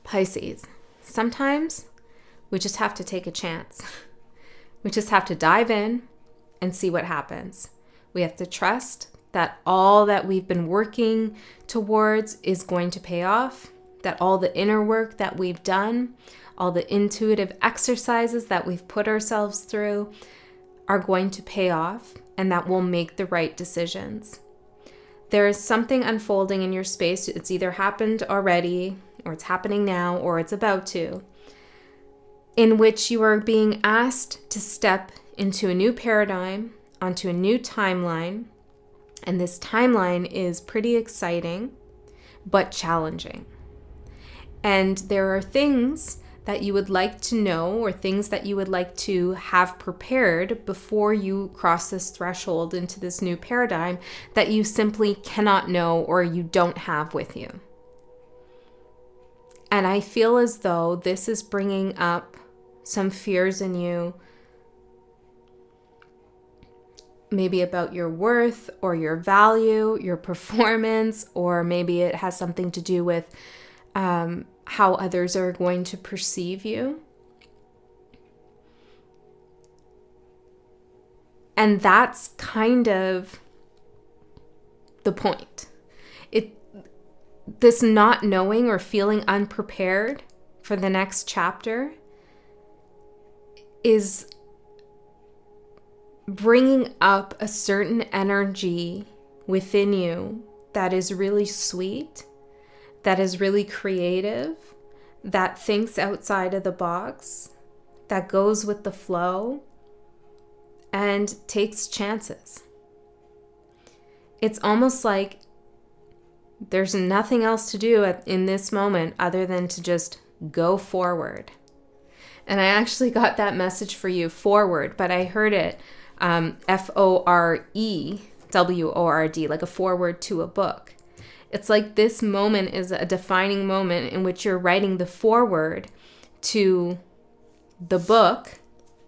Pisces, sometimes we just have to take a chance. We just have to dive in and see what happens. We have to trust that all that we've been working towards is going to pay off, that all the inner work that we've done, all the intuitive exercises that we've put ourselves through are going to pay off, and that we'll make the right decisions. There is something unfolding in your space. It's either happened already, or it's happening now, or it's about to, in which you are being asked to step into a new paradigm, onto a new timeline. And this timeline is pretty exciting, but challenging. And there are things that you would like to know, or things that you would like to have prepared before you cross this threshold into this new paradigm that you simply cannot know or you don't have with you. And I feel as though this is bringing up some fears in you, maybe about your worth or your value, your performance, or maybe it has something to do with how others are going to perceive you. And that's kind of the point. This not knowing or feeling unprepared for the next chapter is bringing up a certain energy within you that is really sweet, that is really creative, that thinks outside of the box, that goes with the flow, and takes chances. It's almost like there's nothing else to do in this moment other than to just go forward. And I actually got that message for you, forward, but I heard it F-O-R-E-W-O-R-D, like a forward to a book. It's like this moment is a defining moment in which you're writing the foreword to the book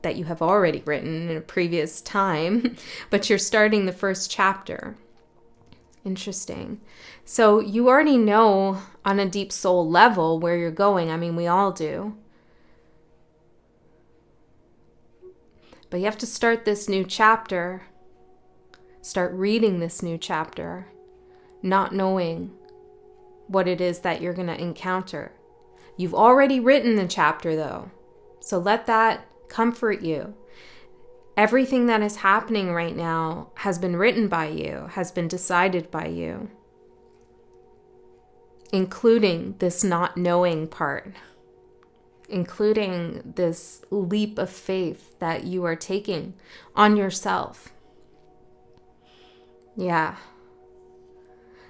that you have already written in a previous time, but you're starting the first chapter. Interesting. So you already know on a deep soul level where you're going. I mean, we all do. But you have to start this new chapter, start reading this new chapter, not knowing what it is that you're going to encounter. You've already written the chapter though, so let that comfort you. Everything that is happening right now has been written by you, has been decided by you, including this not knowing part, including this leap of faith that you are taking on yourself. Yeah.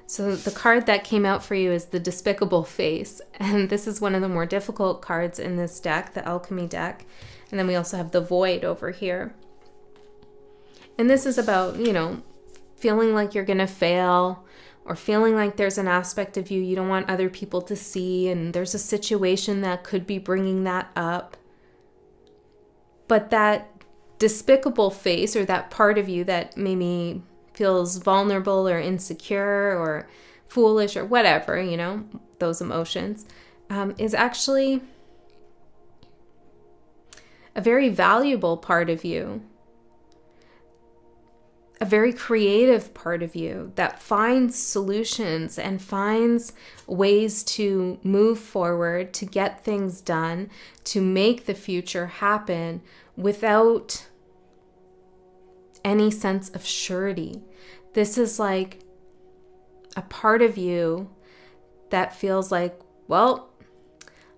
So the card that came out for you is the Despicable Face. And this is one of the more difficult cards in this deck, the Alchemy deck. And then we also have the Void over here. And this is about, feeling like you're going to fail, or feeling like there's an aspect of you don't want other people to see, and there's a situation that could be bringing that up. But that despicable face, or that part of you that maybe feels vulnerable or insecure or foolish or whatever, those emotions, is actually a very valuable part of you. A very creative part of you that finds solutions and finds ways to move forward, to get things done, to make the future happen without any sense of surety. This is like a part of you that feels like, well,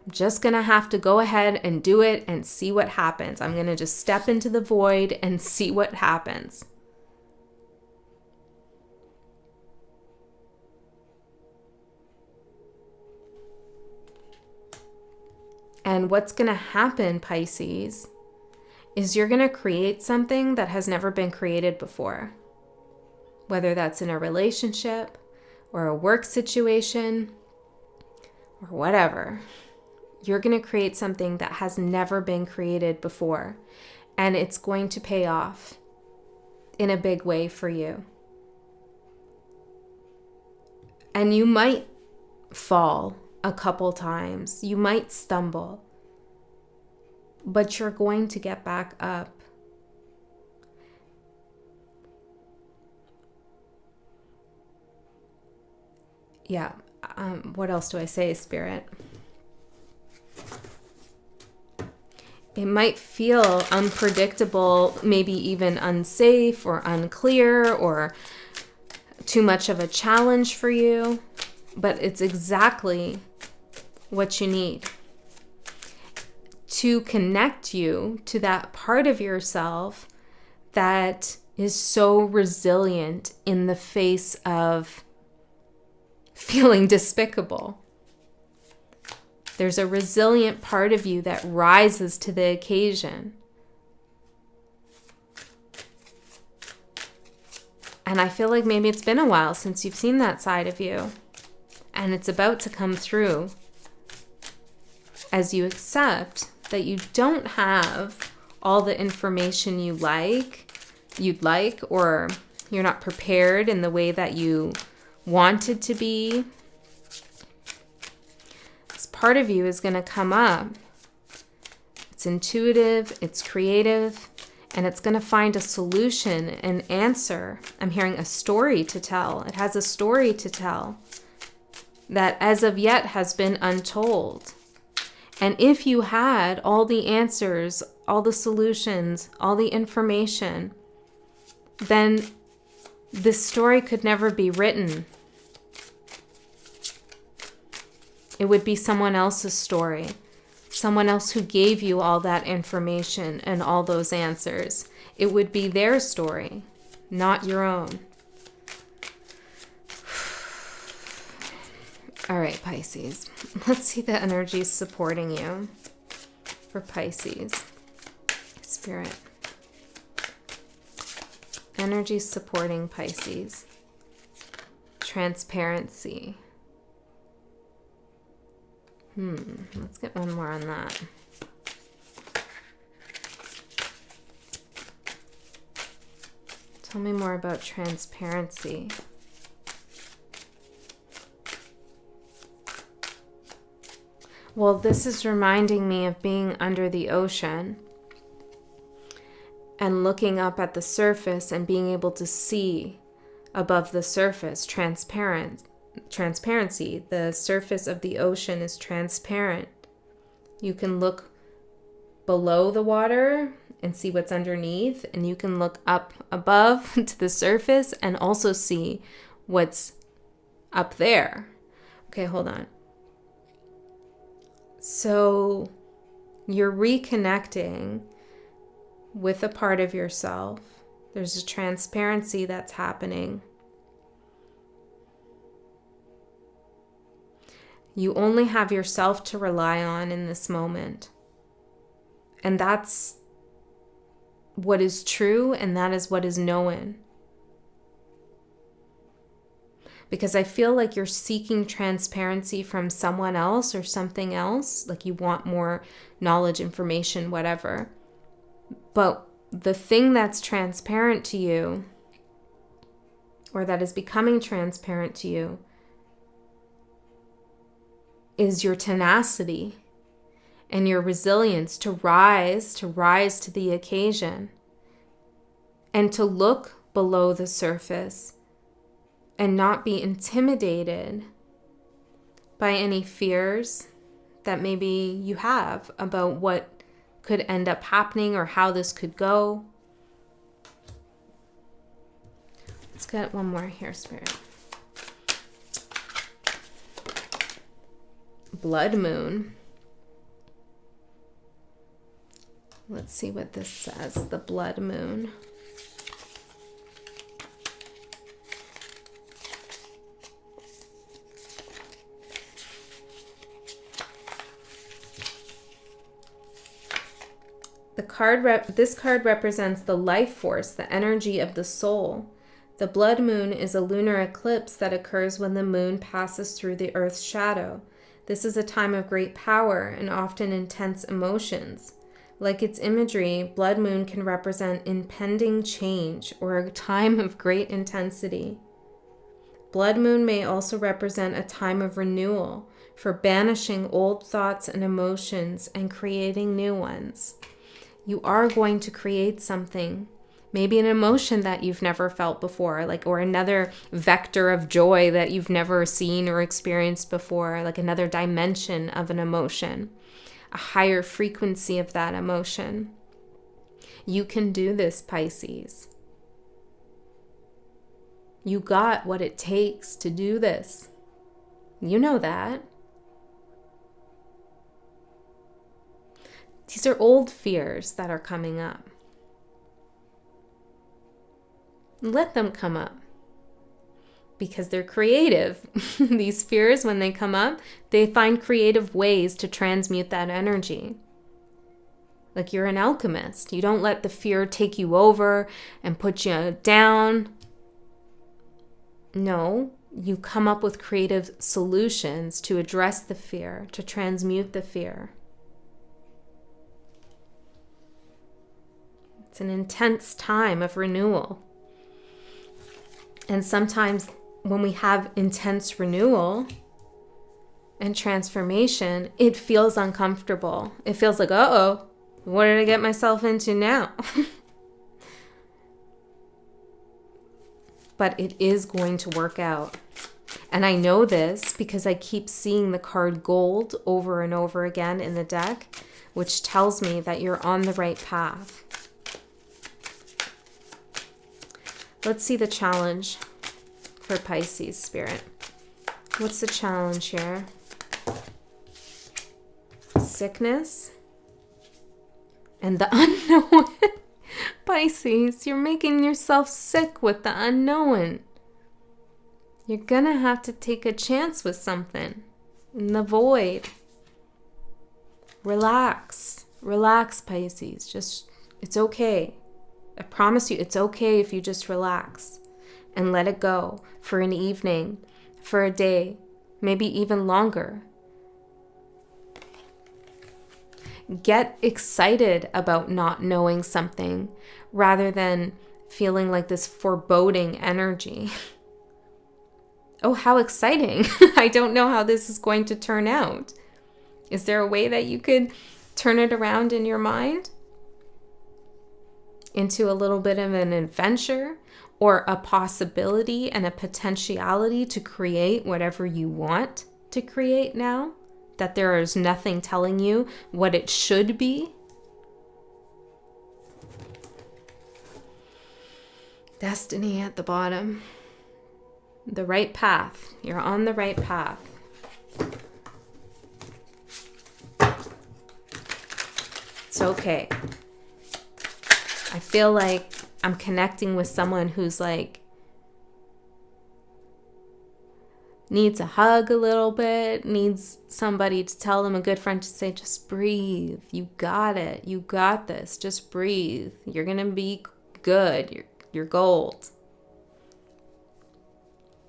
I'm just going to have to go ahead and do it and see what happens. I'm going to just step into the void and see what happens. And what's going to happen, Pisces, is you're going to create something that has never been created before. Whether that's in a relationship or a work situation or whatever. You're going to create something that has never been created before. And it's going to pay off in a big way for you. And you might fall a couple times. You might stumble, but you're going to get back up. Yeah. What else do I say, Spirit? It might feel unpredictable, maybe even unsafe or unclear or too much of a challenge for you, but it's exactly what you need to connect you to that part of yourself that is so resilient in the face of feeling despicable. There's a resilient part of you that rises to the occasion. And I feel like maybe it's been a while since you've seen that side of you. And it's about to come through as you accept that you don't have all the information you'd like, or you're not prepared in the way that you wanted to be. This part of you is going to come up. It's intuitive, it's creative, and it's going to find a solution, an answer. I'm hearing a story to tell. It has a story to tell that as of yet has been untold. And if you had all the answers, all the solutions, all the information, then this story could never be written. It would be someone else's story, someone else who gave you all that information and all those answers. It would be their story, not your own. All right, Pisces. Let's see the energies supporting you for Pisces. Spirit. Energies supporting Pisces. Transparency. Let's get one more on that. Tell me more about transparency. Well, this is reminding me of being under the ocean and looking up at the surface and being able to see above the surface. Transparency. The surface of the ocean is transparent. You can look below the water and see what's underneath, and you can look up above to the surface and also see what's up there. Okay, hold on. So you're reconnecting with a part of yourself. There's a transparency that's happening. You only have yourself to rely on in this moment. And that's what is true, and that is what is known. Because I feel like you're seeking transparency from someone else or something else. Like you want more knowledge, information, whatever. But the thing that's transparent to you, or that is becoming transparent to you, is your tenacity and your resilience to rise to the occasion and to look below the surface and not be intimidated by any fears that maybe you have about what could end up happening or how this could go. Let's get one more here, Spirit. Blood moon. Let's see what this says. The blood moon. This card represents the life force, the energy of the soul. The blood moon is a lunar eclipse that occurs when the moon passes through the Earth's shadow. This is a time of great power and often intense emotions. Like its imagery, blood moon can represent impending change or a time of great intensity. Blood moon may also represent a time of renewal, for banishing old thoughts and emotions and creating new ones. You are going to create something, maybe an emotion that you've never felt before, or another vector of joy that you've never seen or experienced before, like another dimension of an emotion, a higher frequency of that emotion. You can do this, Pisces. You got what it takes to do this. You know that. These are old fears that are coming up. Let them come up because they're creative. These fears, when they come up, they find creative ways to transmute that energy. Like you're an alchemist. You don't let the fear take you over and put you down. No, you come up with creative solutions to address the fear, to transmute the fear. It's an intense time of renewal. And sometimes when we have intense renewal and transformation, it feels uncomfortable. It feels like, uh-oh, what did I get myself into now? But it is going to work out. And I know this because I keep seeing the card gold over and over again in the deck, which tells me that you're on the right path. Let's see the challenge for Pisces spirit. What's the challenge here? Sickness and the unknown. Pisces, you're making yourself sick with the unknown. You're gonna have to take a chance with something in the void. Relax. Relax, Pisces. It's okay. I promise you, it's okay if you just relax and let it go for an evening, for a day, maybe even longer. Get excited about not knowing something rather than feeling like this foreboding energy. Oh, how exciting. I don't know how this is going to turn out. Is there a way that you could turn it around in your mind into a little bit of an adventure or a possibility and a potentiality to create whatever you want to create now? That there is nothing telling you what it should be? Destiny at the bottom. The right path. You're on the right path. It's okay. I feel like I'm connecting with someone who's like, needs a hug a little bit, needs somebody to tell them, a good friend to say, just breathe. You got it. You got this. Just breathe. You're going to be good. You're gold.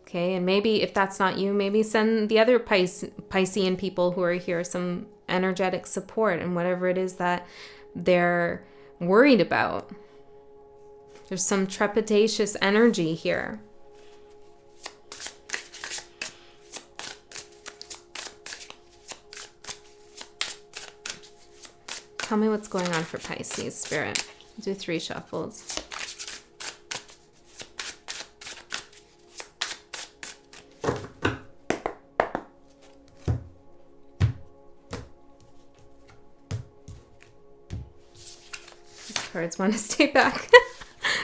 Okay, and maybe if that's not you, maybe send the other Piscean people who are here some energetic support and whatever it is that they're worried about. There's some trepidatious energy here. Tell me what's going on for Pisces spirit. Do 3 shuffles. These cards want to stay back.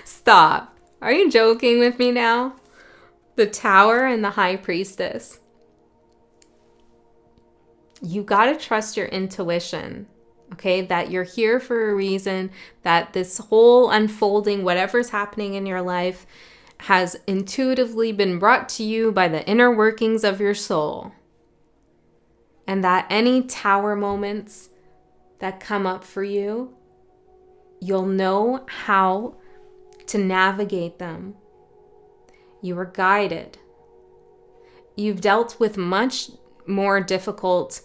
Stop. Are you joking with me now? The Tower and the High Priestess. You got to trust your intuition. Okay, that you're here for a reason, that this whole unfolding, whatever's happening in your life, has intuitively been brought to you by the inner workings of your soul. And that any tower moments that come up for you, you'll know how to navigate them. You are guided. You've dealt with much more difficult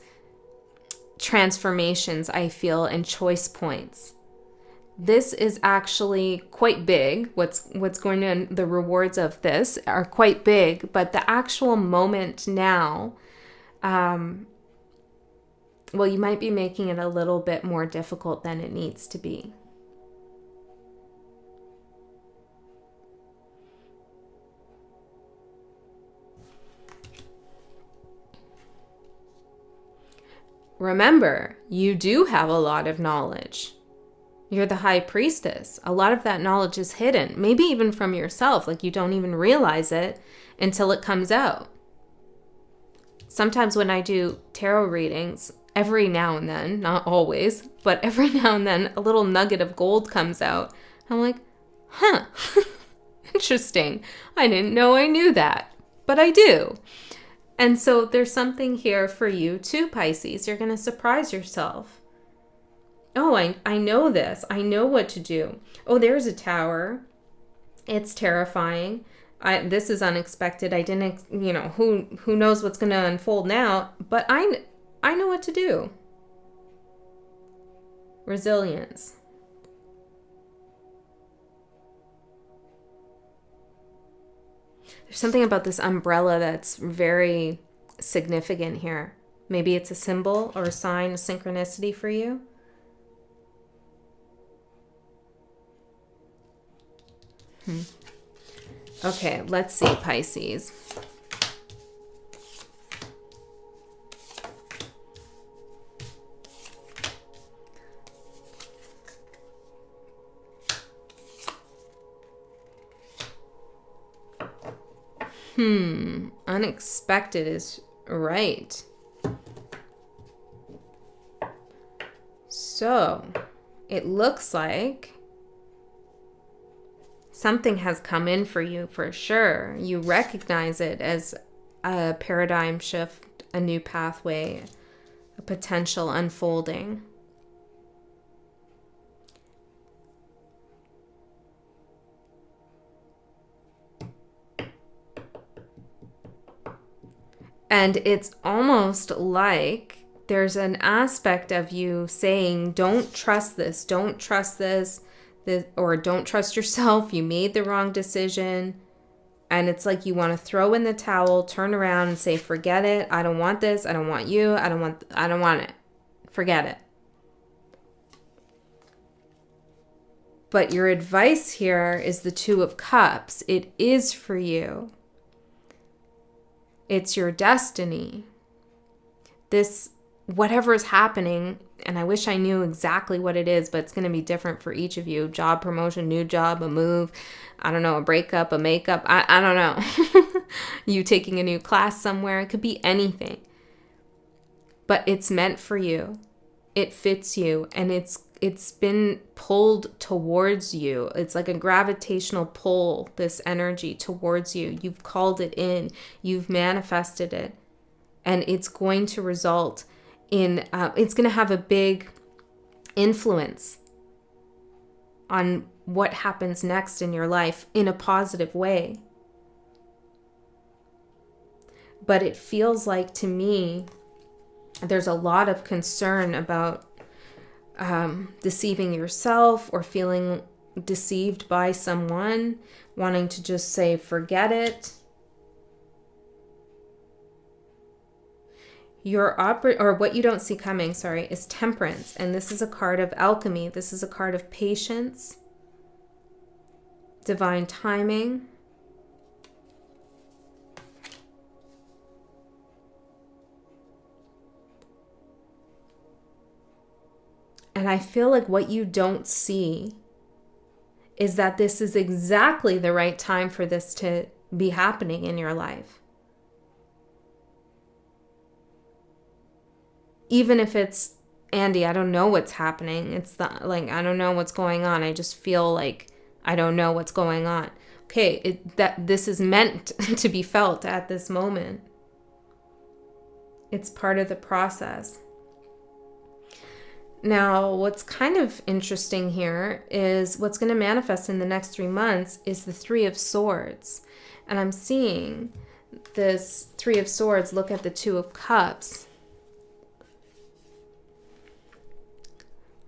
transformations, I feel, and choice points. This is actually quite big. What's going on, the rewards of this are quite big, but the actual moment now well, you might be making it a little bit more difficult than it needs to be. Remember, you do have a lot of knowledge. You're the high priestess. A lot of that knowledge is hidden, maybe even from yourself, like you don't even realize it until it comes out. Sometimes when I do tarot readings, every now and then, not always, but every now and then, a little nugget of gold comes out. I'm like, huh, interesting. I didn't know I knew that, but I do. And so there's something here for you too, Pisces. You're going to surprise yourself. Oh, I know this. I know what to do. Oh, there's a tower. It's terrifying. This is unexpected. I didn't, who knows what's going to unfold now, but I know what to do. Resilience. There's something about this umbrella that's very significant here. Maybe it's a symbol or a sign of synchronicity for you. Okay, let's see, Pisces. Unexpected is right. So, it looks like something has come in for you for sure. You recognize it as a paradigm shift, a new pathway, a potential unfolding. And it's almost like there's an aspect of you saying, don't trust this, or don't trust yourself. You made the wrong decision. And it's like you want to throw in the towel, turn around and say, forget it. I don't want this. I don't want you. I don't want it. Forget it. But your advice here is the Two of Cups. It is for you. It's your destiny. This, whatever is happening, and I wish I knew exactly what it is, but it's going to be different for each of you. Job promotion, new job, a move, I don't know, a breakup, a makeup, I don't know. You taking a new class somewhere. It could be anything. But it's meant for you. It fits you, and it's been pulled towards you. It's like a gravitational pull, this energy towards you. You've called it in. You've manifested it. And it's going to result in, it's going to have a big influence on what happens next in your life in a positive way. But it feels like, to me, there's a lot of concern about deceiving yourself or feeling deceived by someone, wanting to just say, forget it. What you don't see coming, is Temperance. And this is a card of alchemy. This is a card of patience, divine timing. And I feel like what you don't see is that this is exactly the right time for this to be happening in your life. Even if it's, Andy, I don't know what's happening. It's I don't know what's going on. I just feel like I don't know what's going on. Okay, this is meant to be felt at this moment. It's part of the process. Now, what's kind of interesting here is what's going to manifest in the next 3 months is the Three of Swords. And I'm seeing this Three of Swords look at the Two of Cups.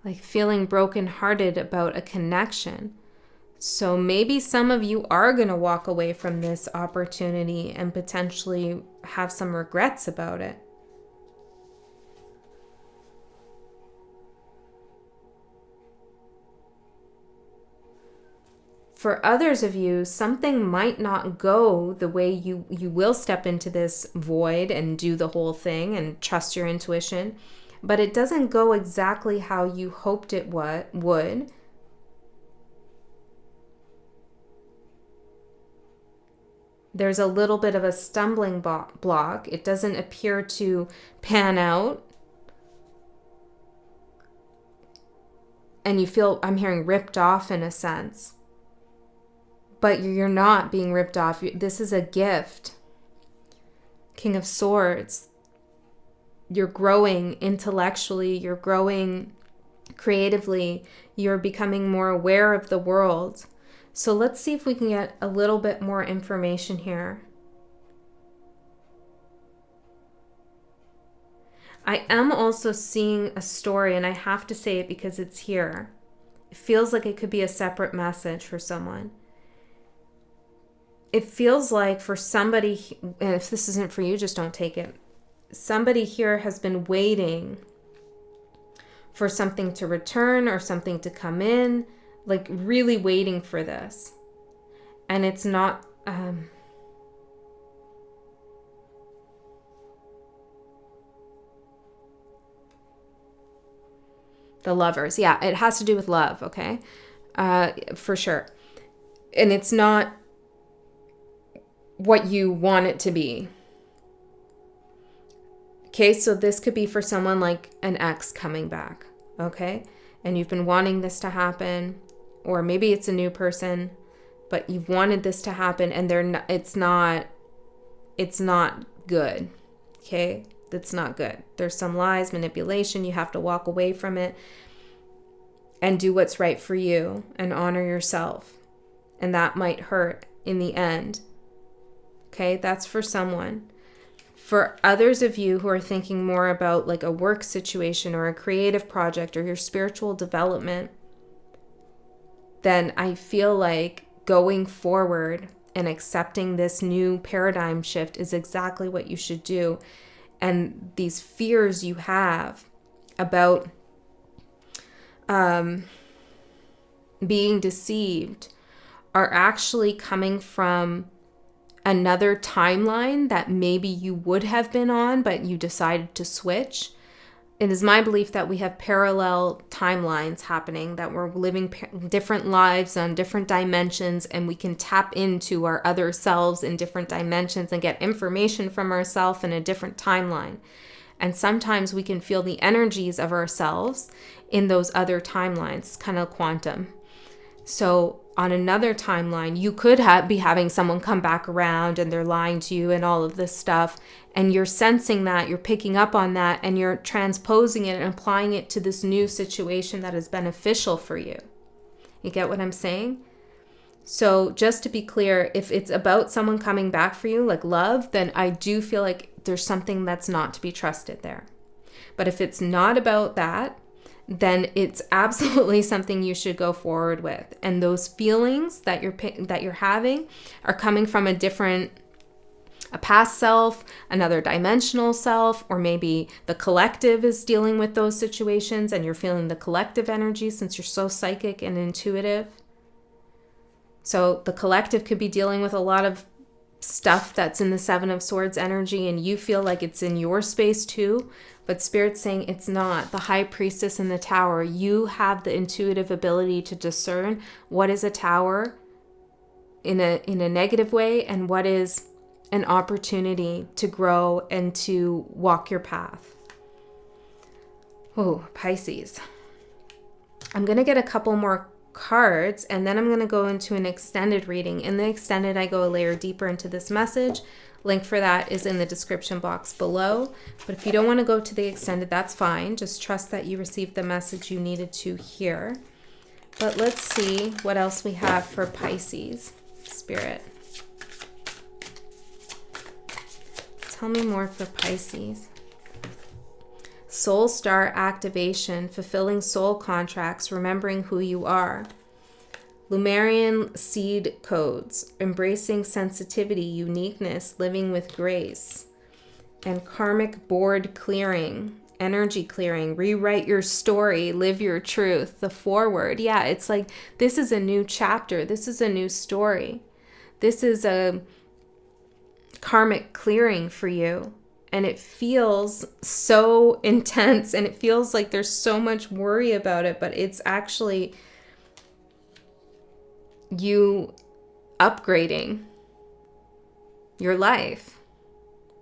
Like feeling brokenhearted about a connection. So maybe some of you are going to walk away from this opportunity and potentially have some regrets about it. For others of you, something might not go the way you will step into this void and do the whole thing and trust your intuition, but it doesn't go exactly how you hoped it would. There's a little bit of a stumbling block. It doesn't appear to pan out. And you feel, I'm hearing, ripped off in a sense. But you're not being ripped off. This is a gift. King of Swords. You're growing intellectually. You're growing creatively. You're becoming more aware of the world. So let's see if we can get a little bit more information here. I am also seeing a story, and I have to say it because it's here. It feels like it could be a separate message for someone. It feels like for somebody, and if this isn't for you, just don't take it. Somebody here has been waiting for something to return or something to come in, like really waiting for this. And it's not... The Lovers. Yeah, it has to do with love, okay? For sure. And it's not what you want it to be. Okay, so this could be for someone like an ex coming back, okay? And you've been wanting this to happen, or maybe it's a new person, but you've wanted this to happen and it's not good, okay? That's not good. There's some lies, manipulation. You have to walk away from it and do what's right for you and honor yourself. And that might hurt in the end. Okay, that's for someone. For others of you who are thinking more about like a work situation or a creative project or your spiritual development, then I feel like going forward and accepting this new paradigm shift is exactly what you should do. And these fears you have about being deceived are actually coming from another timeline that maybe you would have been on, but you decided to switch. It is my belief that we have parallel timelines happening, that we're living different lives on different dimensions, and we can tap into our other selves in different dimensions and get information from ourselves in a different timeline. And sometimes we can feel the energies of ourselves in those other timelines, kind of quantum. So on another timeline, you could be having someone come back around and they're lying to you and all of this stuff. And you're sensing that, you're picking up on that, and you're transposing it and applying it to this new situation that is beneficial for you. You get what I'm saying? So just to be clear, if it's about someone coming back for you, like love, then I do feel like there's something that's not to be trusted there. But if it's not about that, then it's absolutely something you should go forward with. And those feelings that you're having are coming from a past self, another dimensional self, or maybe the collective is dealing with those situations and you're feeling the collective energy since you're so psychic and intuitive. So the collective could be dealing with a lot of stuff that's in the Seven of Swords energy, and you feel like it's in your space too, but Spirit's saying it's not. The High Priestess in the Tower, you have the intuitive ability to discern what is a tower in a negative way and what is an opportunity to grow and to walk your path. Oh, Pisces. I'm going to get a couple more cards, and then I'm going to go into an extended reading. In the extended, I go a layer deeper into this message. Link for that is in the description box below. But if you don't want to go to the extended, that's fine. Just trust that you received the message you needed to hear. But let's see what else we have for Pisces. Spirit, tell me more for Pisces. Soul star activation, fulfilling soul contracts, remembering who you are. Lemurian seed codes, embracing sensitivity, uniqueness, living with grace. And karmic board clearing, energy clearing, rewrite your story, live your truth, the forward. Yeah, it's like this is a new chapter. This is a new story. This is a karmic clearing for you. And it feels so intense and it feels like there's so much worry about it, but it's actually you upgrading your life,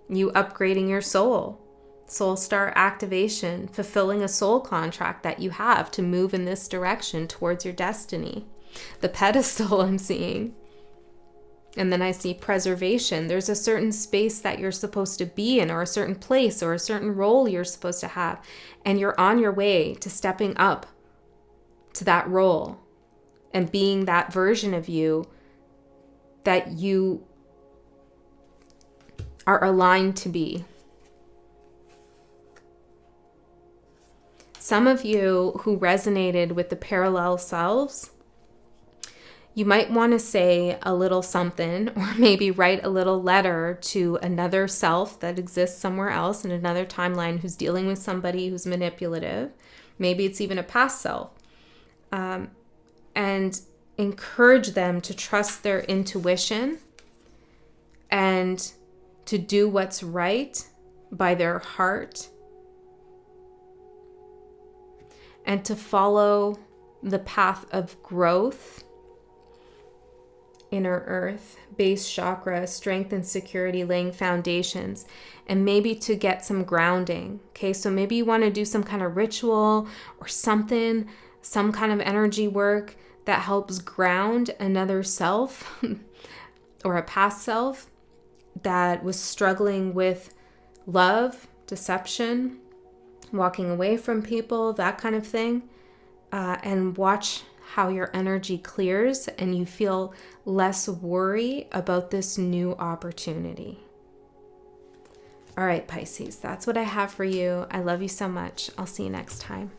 you upgrading your soul star activation, fulfilling a soul contract that you have to move in this direction towards your destiny. The pedestal I'm seeing. And then I see preservation. There's a certain space that you're supposed to be in, or a certain place, or a certain role you're supposed to have. And you're on your way to stepping up to that role and being that version of you that you are aligned to be. Some of you who resonated with the parallel selves, you might want to say a little something, or maybe write a little letter to another self that exists somewhere else in another timeline who's dealing with somebody who's manipulative. Maybe it's even a past self. And encourage them to trust their intuition and to do what's right by their heart and to follow the path of growth. Inner earth, base chakra, strength and security, laying foundations, and maybe to get some grounding. Okay, so maybe you want to do some kind of ritual or something, some kind of energy work that helps ground another self or a past self that was struggling with love, deception, walking away from people, that kind of thing, and watch how your energy clears and you feel less worry about this new opportunity. All right, Pisces, that's what I have for you. I love you so much. I'll see you next time.